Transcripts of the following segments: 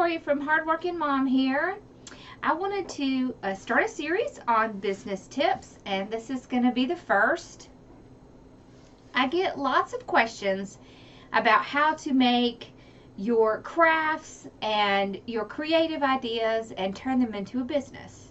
Lori from Hardworking Mom here. I wanted to start a series on business tips, and this is going to be the first. I get lots of questions about how to make your crafts and your creative ideas and turn them into a business.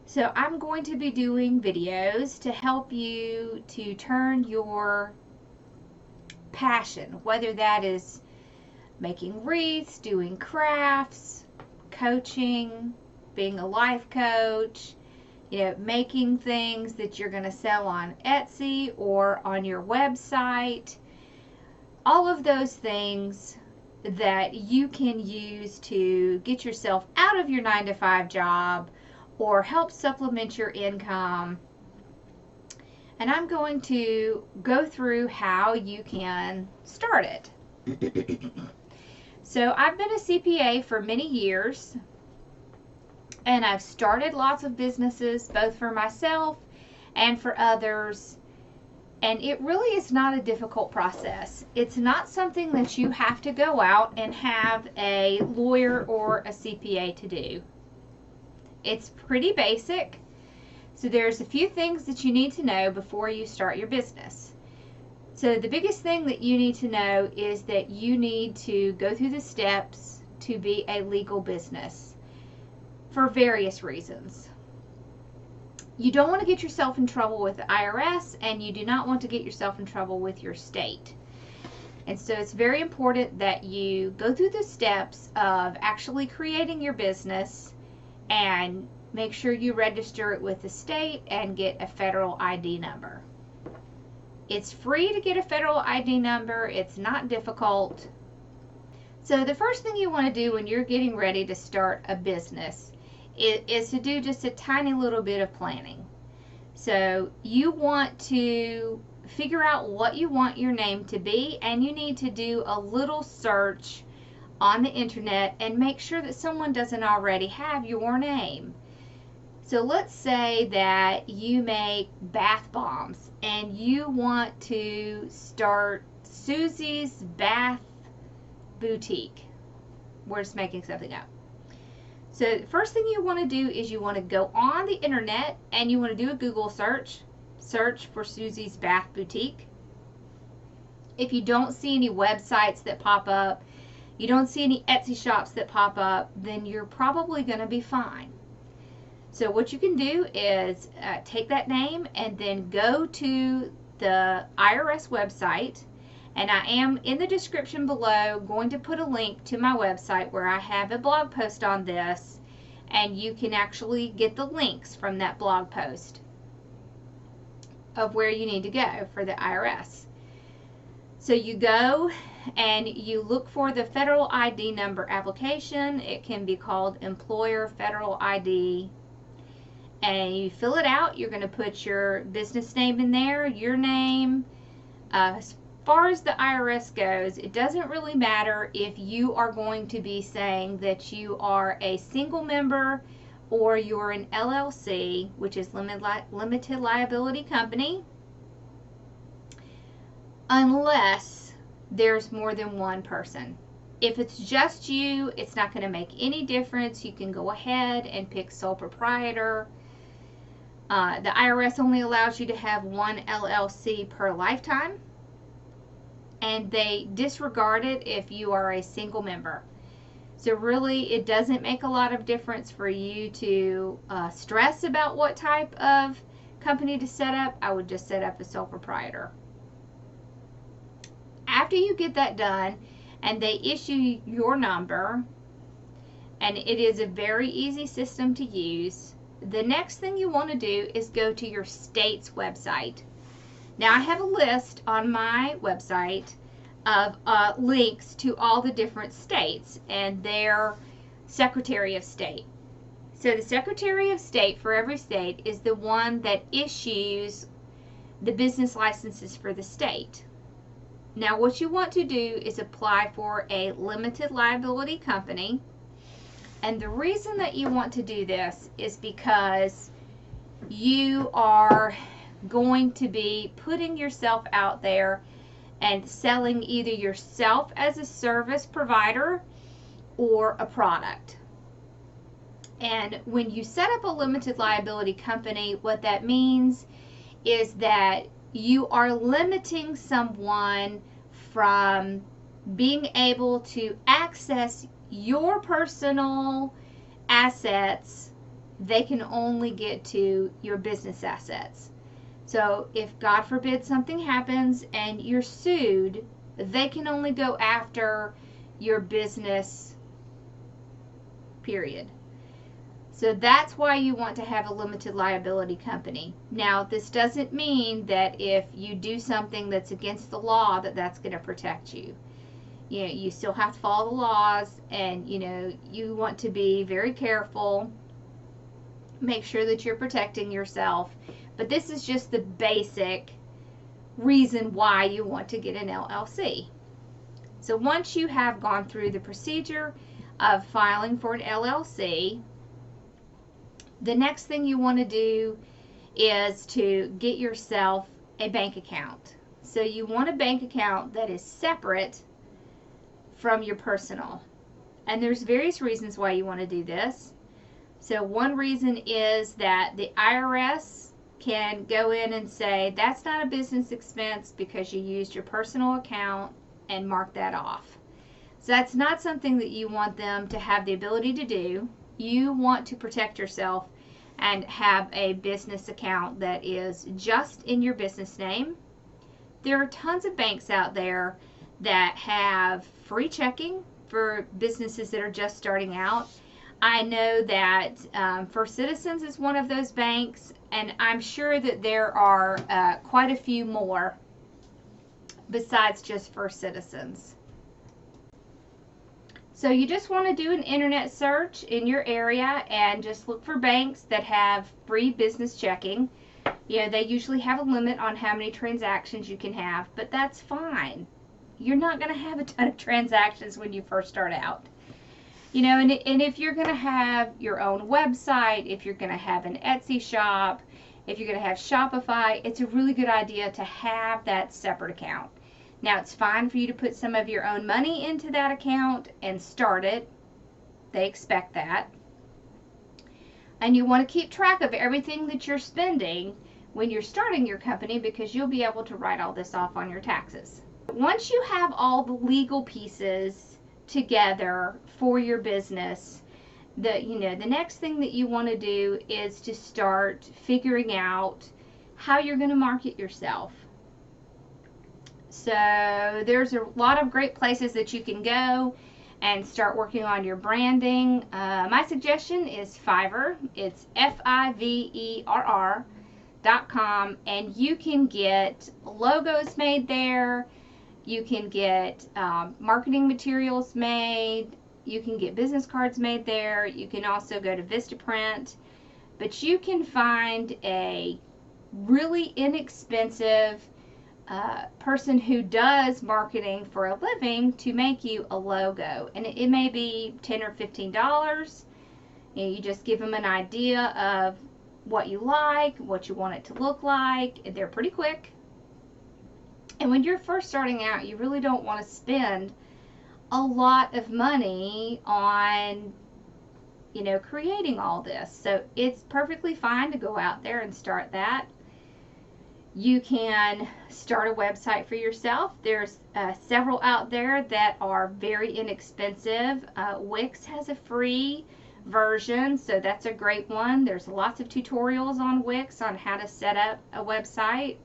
So I'm going to be doing videos to help you to turn your passion, whether that is making wreaths, doing crafts, coaching, being a life coach, making things that you're going to sell on Etsy or on your website. All of those things that you can use to get yourself out of your 9-to-5 job or help supplement your income. And I'm going to go through how you can start it. So I've been a CPA for many years, and I've started lots of businesses, both for myself and for others. And it really is not a difficult process. It's not something that you have to go out and have a lawyer or a CPA to do. It's pretty basic. So there's a few things that you need to know before you start your business. So the biggest thing that you need to know is that you need to go through the steps to be a legal business for various reasons. You don't want to get yourself in trouble with the IRS, and you do not want to get yourself in trouble with your state. And so it's very important that you go through the steps of actually creating your business and make sure you register it with the state and get a federal ID number. It's free to get a federal ID number. It's not difficult. So the first thing you want to do when you're getting ready to start a business is to do just a tiny little bit of planning. So you want to figure out what you want your name to be, and you need to do a little search on the internet and make sure that someone doesn't already have your name. So let's say that you make bath bombs and you want to start Susie's Bath Boutique. We're just making something up. So the first thing you want to do is you want to go on the internet and you want to do a Google search for Susie's Bath Boutique. If you don't see any websites that pop up, you don't see any Etsy shops that pop up, then you're probably going to be fine. So what you can do is take that name and then go to the IRS website, and I am in the description below going to put a link to my website where I have a blog post on this, and you can actually get the links from that blog post of where you need to go for the IRS. So you go and you look for the federal ID number application. It can be called Employer Federal ID. And you fill it out. You're going to put your business name in there, your name. As far as the IRS goes, it doesn't really matter if you are going to be saying that you are a single member or you're an LLC, which is limited liability company, unless there's more than one person. If it's just you, it's not going to make any difference. You can go ahead and pick sole proprietor. The IRS only allows you to have one LLC per lifetime, and they disregard it if you are a single member. So really, it doesn't make a lot of difference for you to stress about what type of company to set up. I would just set up a sole proprietor. After you get that done, and they issue your number, and it is a very easy system to use, the next thing you want to do is go to your state's website. Now I have a list on my website of links to all the different states and their Secretary of State. So the Secretary of State for every state is the one that issues the business licenses for the state. Now what you want to do is apply for a limited liability company. And the reason that you want to do this is because you are going to be putting yourself out there and selling either yourself as a service provider or a product. And when you set up a limited liability company, what that means is that you are limiting someone from being able to access your personal assets. They can only get to your business assets. So if God forbid something happens and you're sued, they can only go after your business, period. So that's why you want to have a limited liability company. Now, this doesn't mean that if you do something that's against the law that that's going to protect you. You know, you still have to follow the laws, and you want to be very careful. Make sure that you're protecting yourself. But this is just the basic reason why you want to get an LLC. So once you have gone through the procedure of filing for an LLC, the next thing you want to do is to get yourself a bank account. So you want a bank account that is separate from your personal. And there's various reasons why you want to do this. So one reason is that the IRS can go in and say that's not a business expense because you used your personal account and mark that off. So that's not something that you want them to have the ability to do. You want to protect yourself and have a business account that is just in your business name. There are tons of banks out there that have free checking for businesses that are just starting out. I know that First Citizens is one of those banks, and I'm sure that there are quite a few more besides just First Citizens. So you just want to do an internet search in your area and just look for banks that have free business checking. They usually have a limit on how many transactions you can have, but that's fine. You're not going to have a ton of transactions when you first start out. And if you're going to have your own website, if you're going to have an Etsy shop, if you're going to have Shopify, it's a really good idea to have that separate account. Now, it's fine for you to put some of your own money into that account and start it. They expect that. And you want to keep track of everything that you're spending when you're starting your company, because you'll be able to write all this off on your taxes. Once you have all the legal pieces together for your business, the next thing that you want to do is to start figuring out how you're going to market yourself. So there's a lot of great places that you can go and start working on your branding. My suggestion is Fiverr. It's FIVERR.com, and you can get logos made there. You can get marketing materials made. You can get business cards made there. You can also go to Vistaprint. But you can find a really inexpensive person who does marketing for a living to make you a logo. And it may be $10 or $15. You just give them an idea of what you like, what you want it to look like. They're pretty quick. And when you're first starting out, you really don't want to spend a lot of money on, creating all this. So it's perfectly fine to go out there and start that. You can start a website for yourself. There's several out there that are very inexpensive. Wix has a free version, so that's a great one. There's lots of tutorials on Wix on how to set up a website.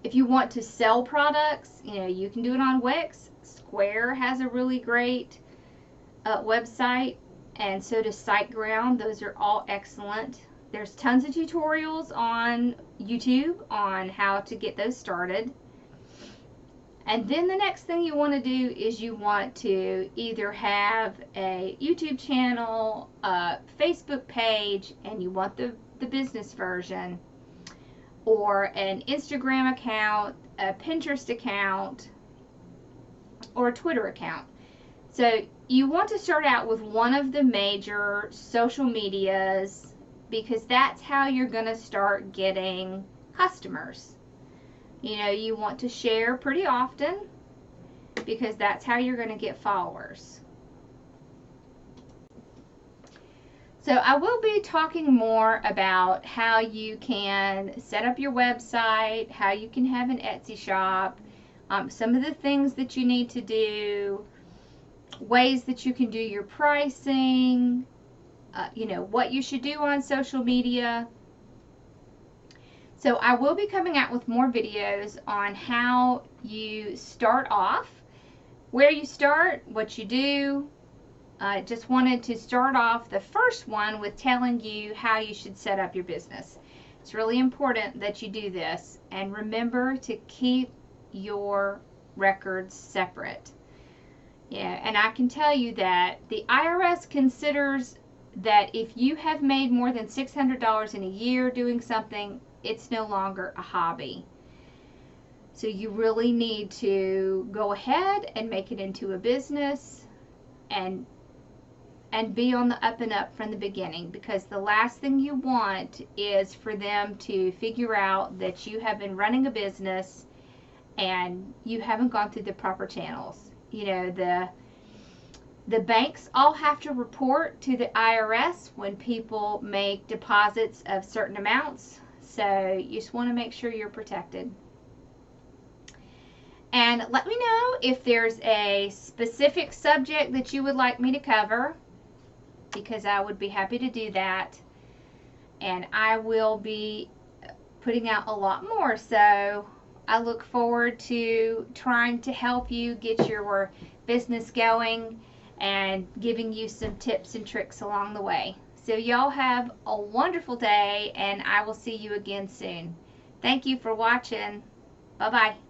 If you want to sell products, you can do it on Wix. Square has a really great website, and so does SiteGround. Those are all excellent. There's tons of tutorials on YouTube on how to get those started. And then the next thing you want to do is you want to either have a YouTube channel, a Facebook page, and you want the business version, or an Instagram account, a Pinterest account, or a Twitter account. So you want to start out with one of the major social medias, because that's how you're going to start getting customers. You want to share pretty often, because that's how you're going to get followers. So I will be talking more about how you can set up your website, how you can have an Etsy shop, some of the things that you need to do, ways that you can do your pricing, what you should do on social media. So I will be coming out with more videos on how you start off, where you start, what you do. I just wanted to start off the first one with telling you how you should set up your business. It's really important that you do this, and remember to keep your records separate. Yeah, and I can tell you that the IRS considers that if you have made more than $600 in a year doing something, it's no longer a hobby. So you really need to go ahead and make it into a business and be on the up and up from the beginning, because the last thing you want is for them to figure out that you have been running a business and you haven't gone through the proper channels. The banks all have to report to the IRS when people make deposits of certain amounts, so you just want to make sure you're protected. And let me know if there's a specific subject that you would like me to cover, because I would be happy to do that. And I will be putting out a lot more, so I look forward to trying to help you get your business going and giving you some tips and tricks along the way. So y'all have a wonderful day, and I will see you again soon. Thank you for watching. Bye-bye.